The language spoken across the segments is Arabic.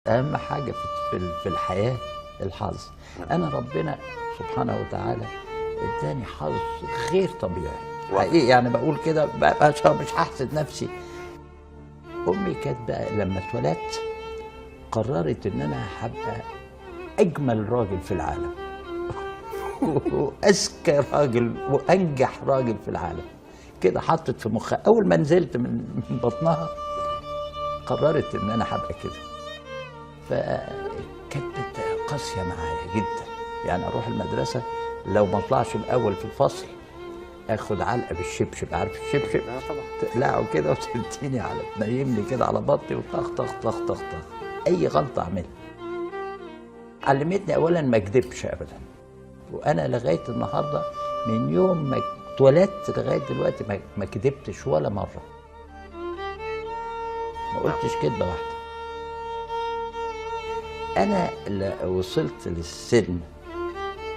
اهم حاجه في الحياه الحظ. انا ربنا سبحانه وتعالى اداني حظ غير طبيعي حقيقي، يعني بقول كده مش هحسد نفسي. امي كانت بقى لما اتولدت قررت ان انا هبقى اجمل راجل في العالم واذكى راجل وانجح راجل في العالم. كده حطت في مخها اول ما نزلت من بطنها، قررت ان انا هبقى كده. فكانت قاسيه معايا جدا، يعني اروح المدرسه لو ما اطلعش الاول في الفصل اخد علقه بالشبشب، عارف الشبشب؟ لا طبعا. تقلعه كده وتديني على تنيمني كده على بطني وطخ طخ طخ طخ طخ، اي غلطه اعملها. علمتني اولا ما اكذبش ابدا، وانا لغايه النهارده من يوم ما اتولدت لغايه دلوقتي ما كذبتش ولا مره، ما قلتش كذبه واحده. انا وصلت للسن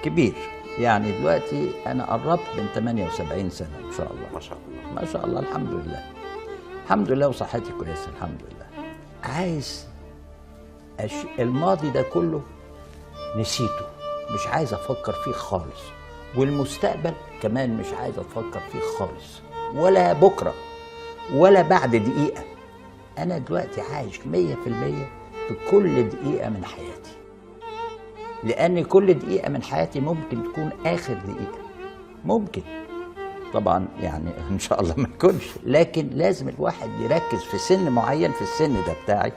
كبير، يعني دلوقتي انا قربت من 78 سنه ان شاء الله. ما شاء الله. ما شاء الله، الحمد لله الحمد لله، وصحتي كويسه الحمد لله. عايز الماضي ده كله نسيته، مش عايز افكر فيه خالص، والمستقبل كمان مش عايز افكر فيه خالص، ولا بكره ولا بعد دقيقه. انا دلوقتي عايش 100% في كل دقيقه من حياتي، لان كل دقيقه من حياتي ممكن تكون اخر دقيقه، ممكن طبعا يعني ان شاء الله ما يكونش، لكن لازم الواحد يركز في سن معين. في السن ده بتاعي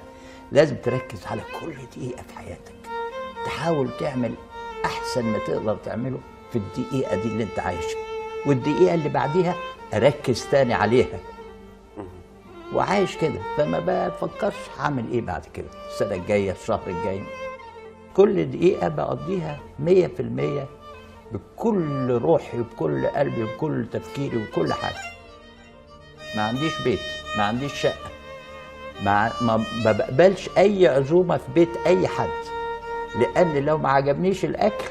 لازم تركز على كل دقيقه في حياتك، تحاول تعمل احسن ما تقدر تعمله في الدقيقه دي اللي انت عايشها، والدقيقه اللي بعديها اركز تاني عليها، وعايش كده. فما بفكرش هعمل ايه بعد كده، السنه الجايه الشهر الجاي. كل دقيقه بقضيها 100% بكل روحي وبكل قلبي وبكل تفكيري وبكل حاجه. ما عنديش بيت، ما عنديش شقه، ما بقبلش اي عزومه في بيت اي حد، لان لو ما عجبنيش الاكل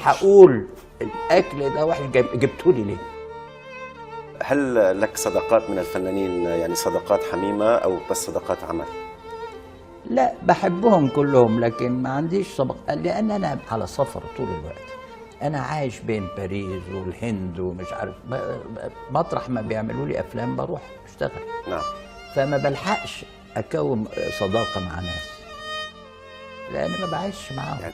هقول الاكل ده وحش، جبتولي ليه؟ هل لك صداقات من الفنانين، يعني صداقات حميمه او بس صداقات عمل؟ لا بحبهم كلهم، لكن ما عنديش صداقة، لان انا على سفر طول الوقت. انا عايش بين باريس والهند ومش عارف، مطرح ما بيعملوا لي افلام بروح اشتغل. نعم. فما بلحقش اكون صداقه مع ناس، لان ما بعيش معاهم. يعني